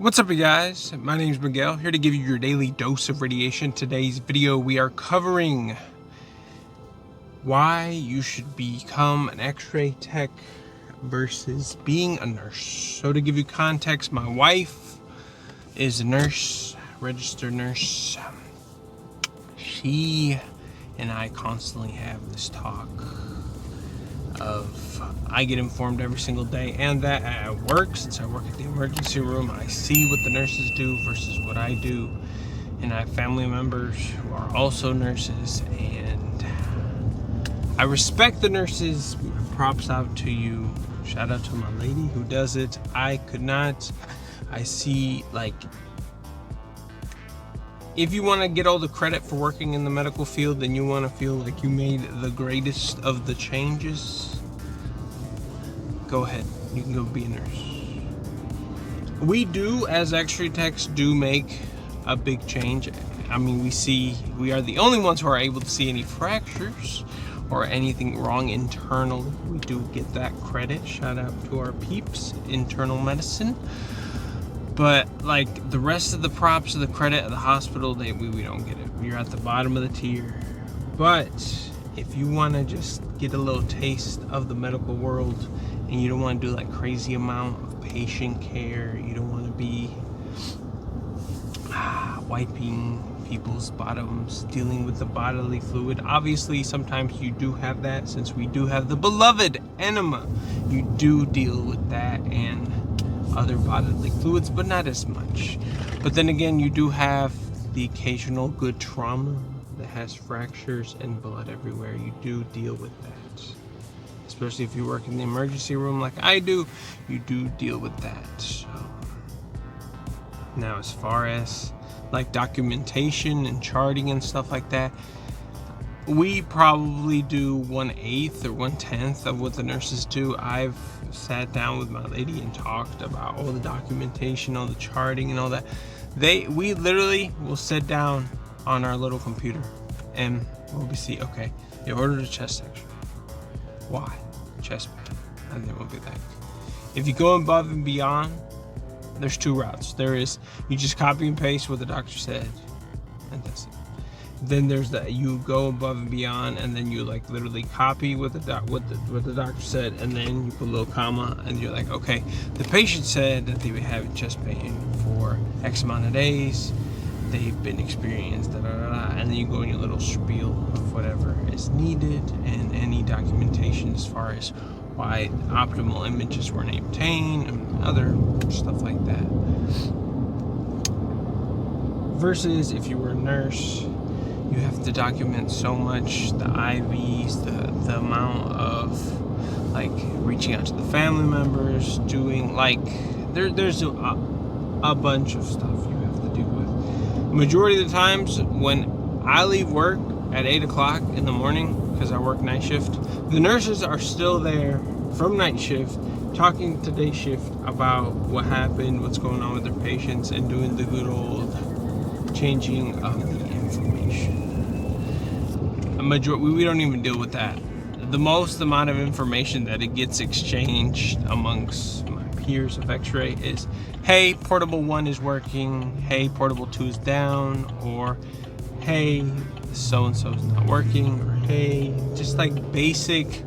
What's up, you guys? My name is Miguel, here to give you your daily dose of radiation. Today's video, we are covering why you should become an X-ray tech versus being a nurse. So to give you context, my wife is a nurse, registered nurse. She and I constantly have this talk of I get informed every single day, and that at work, since I work at the emergency room, I see what the nurses do versus what I do, and I have family members who are also nurses, and I respect the nurses. Props out to you. Shout out to my lady who does it. I could not. I see, like, if you want to get all the credit for working in the medical field, then you want to feel like you made the greatest of the changes, go ahead, you can go be a nurse. We do, as X-ray techs, do make a big change. I mean, we are the only ones who are able to see any fractures or anything wrong internally. We do get that credit. Shout out to our peeps, internal medicine. But like the rest of the props of the credit of the hospital, we don't get it. You're at the bottom of the tier. But if you want to just get a little taste of the medical world, and you don't want to do like crazy amount of patient care, you don't want to be wiping people's bottoms, dealing with the bodily fluid. Obviously, sometimes you do have that, since we do have the beloved enema. You do deal with that and other bodily fluids, but not as much. But then again, you do have the occasional good trauma that has fractures and blood everywhere. You do deal with that. Especially if you work in the emergency room like I do, you do deal with that. So, now as far as like documentation and charting and stuff like that, we probably do 1/8 or 1/10 of what the nurses do. I've sat down with my lady and talked about all the documentation, all the charting and all that. We literally will sit down on our little computer and we'll see, okay, you ordered a chest section. Why? Chest pain. And then we'll be like, if you go above and beyond, there's two routes. There is, you just copy and paste what the doctor said, and that's it. Then there's that you go above and beyond, and then you like literally copy what the doctor said, and then you put a little comma, and you're like, okay, the patient said that they were having chest pain for X amount of days. They've been experienced, and then you go in your little spiel of whatever is needed and any documentation as far as why optimal images weren't obtained and other stuff like that. Versus if you were a nurse, you have to document so much, the IVs, the amount of like reaching out to the family members, doing like there's a bunch of stuff you have to do with. Majority of the times when I leave work at 8 o'clock in the morning, because I work night shift, the nurses are still there from night shift talking to day shift about what happened, what's going on with their patients, and doing the good old changing of the information. We don't even deal with that. The most amount of information that it gets exchanged amongst my peers of X-ray is, hey, portable 1 is working, hey, portable 2 is down, or hey, so-and-so is not working, or hey, just like basic,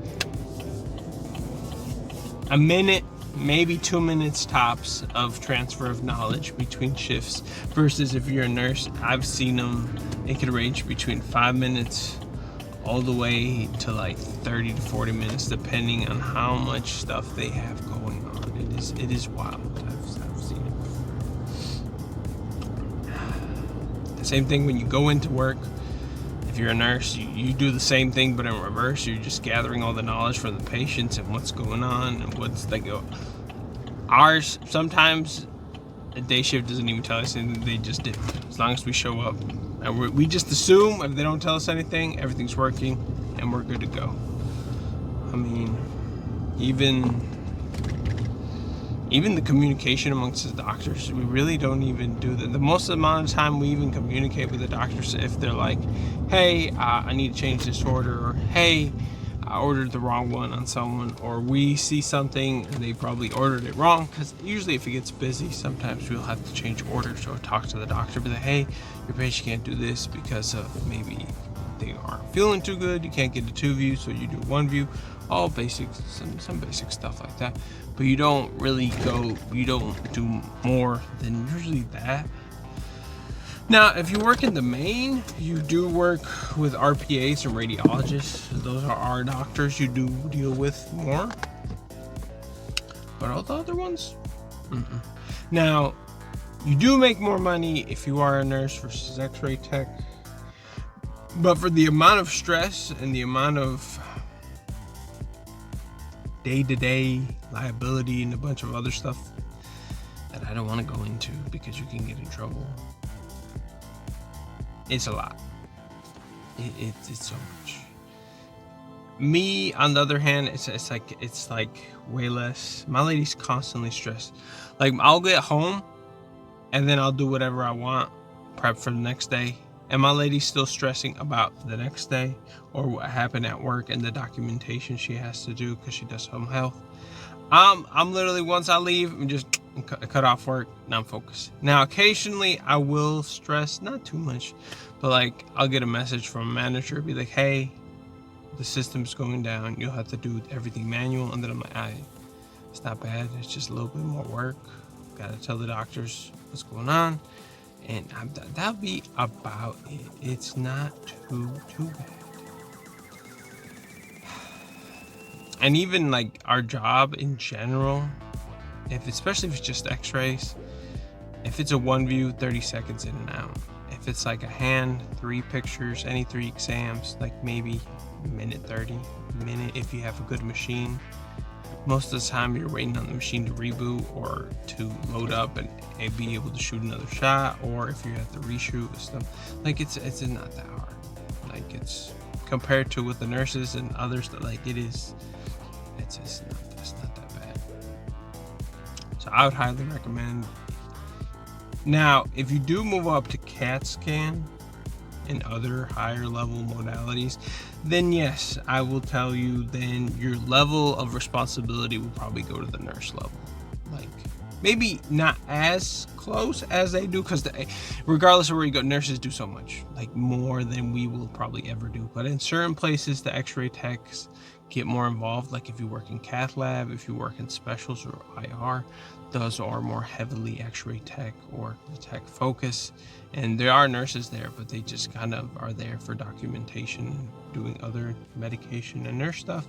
a minute, maybe 2 minutes tops of transfer of knowledge between shifts. Versus if you're a nurse, I've seen them, it could range between 5 minutes all the way to like 30 to 40 minutes, depending on how much stuff they have going on. It is wild. I've seen it. The same thing when you go into work. If you're a nurse, you do the same thing, but in reverse. You're just gathering all the knowledge from the patients and what's going on and what's they go. Ours, sometimes a day shift doesn't even tell us anything. They just did. As long as we show up, and we just assume if they don't tell us anything, everything's working and we're good to go. I mean, even the communication amongst the doctors, we really don't even do that. The most amount of time we even communicate with the doctors if they're like, hey, I need to change this order, or hey, I ordered the wrong one on someone, or we see something and they probably ordered it wrong, because usually if it gets busy, sometimes we'll have to change orders or talk to the doctor, be like, hey, your patient can't do this because of maybe they aren't feeling too good, you can't get a 2 view, so you do 1 view, all basics, some basic stuff like that. But you don't really do more than usually that. Now, if you work in the main, you do work with RPAs and radiologists. Those are our doctors you do deal with more. But all the other ones, Now, you do make more money if you are a nurse versus X-ray tech. But for the amount of stress and the amount of day-to-day liability and a bunch of other stuff that I don't want to go into because you can get in trouble, it's a lot. It's so much. Me, on the other hand, it's like way less. My lady's constantly stressed. Like, I'll get home and then I'll do whatever I want, prep for the next day, and my lady's still stressing about the next day or what happened at work and the documentation she has to do because she does home health. I'm literally, once I leave, I'm just cut off work and I'm focused. Now, occasionally I will stress, not too much, but like I'll get a message from a manager, be like, hey, the system's going down, you'll have to do everything manual. And then I'm like, it's not bad, it's just a little bit more work, gotta tell the doctors what's going on, and that'll be about it. It's not too bad. And even like our job in general, especially if it's just x-rays, if it's a 1 view, 30 seconds in and out. If it's like a hand, 3 pictures, any 3 exams, like maybe minute 30, minute if you have a good machine. Most of the time you're waiting on the machine to reboot or to load up and be able to shoot another shot, or if you have to reshoot and stuff. Like it's not that hard. Like, it's compared to with the nurses and others, that like it's not that bad. So I would highly recommend. Now, if you do move up to CAT scan and other higher level modalities, then yes, I will tell you, then your level of responsibility will probably go to the nurse level. Like, maybe not as close as they do, because regardless of where you go, nurses do so much, like more than we will probably ever do. But in certain places, the x-ray techs get more involved. Like if you work in cath lab, if you work in specials or IR, those are more heavily x-ray tech or the tech focus. And there are nurses there, but they just kind of are there for documentation, doing other medication and nurse stuff.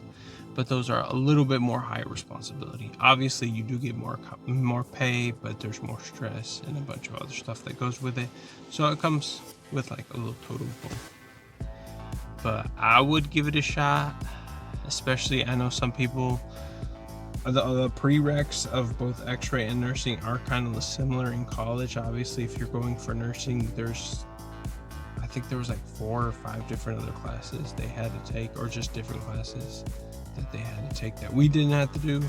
But those are a little bit more high responsibility. Obviously, you do get more pay, but there's more stress and a bunch of other stuff that goes with it. So it comes with like a little total pull. But I would give it a shot. Especially, I know some people, the prereqs of both x-ray and nursing are kind of similar in college. Obviously, if you're going for nursing, I think there was like 4 or 5 different other classes they had to take, or just different classes that they had to take that we didn't have to do.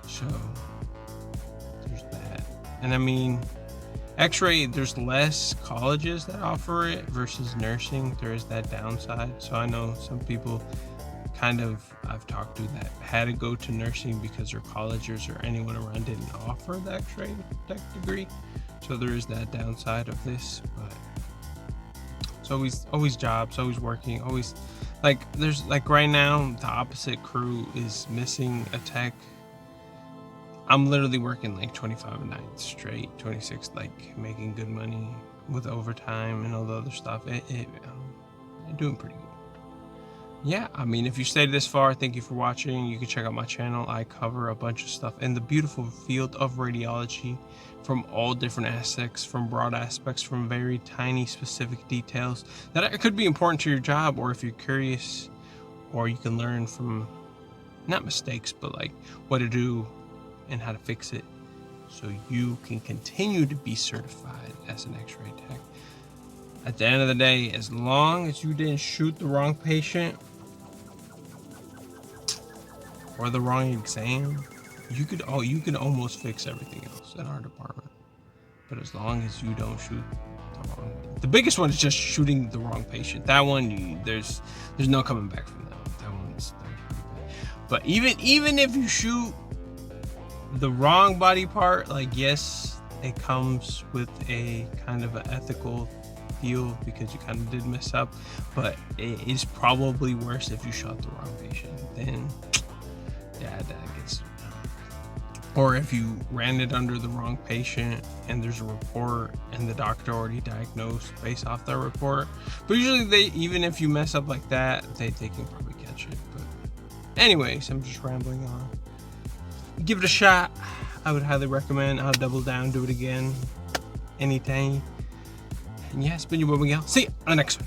So there's that. And I mean, x-ray, there's less colleges that offer it versus nursing. There is that downside. So I know some people I've talked to that had to go to nursing because their colleges or anyone around didn't offer the x-ray tech degree. So there is that downside of this, but it's always jobs, always working, always like there's like right now the opposite crew is missing a tech. I'm literally working like 25 nights straight, 26, like making good money with overtime and all the other stuff. I'm doing pretty good. Yeah, I mean, if you stayed this far, thank you for watching. You can check out my channel. I cover a bunch of stuff in the beautiful field of radiology, from all different aspects, from broad aspects, from very tiny specific details that could be important to your job, or if you're curious, or you can learn from, not mistakes, but like what to do and how to fix it, so you can continue to be certified as an x-ray tech. At the end of the day, as long as you didn't shoot the wrong patient or the wrong exam, you could almost fix everything else in our department. But as long as you don't shoot the wrong, the biggest one is just shooting the wrong patient. That one, there's no coming back from that. That one's pretty But even if you shoot the wrong body part, like, yes, it comes with a kind of an ethical feel because you kind of did mess up, but it is probably worse if you shot the wrong patient. Then yeah, that gets, or if you ran it under the wrong patient and there's a report and the doctor already diagnosed based off that report. But usually even if you mess up like that, they can probably catch it. But anyways, I'm just rambling on. Give it a shot. I would highly recommend. I'll double down, do it again anytime. And yeah, it's been your boy Miguel. See you on the next one.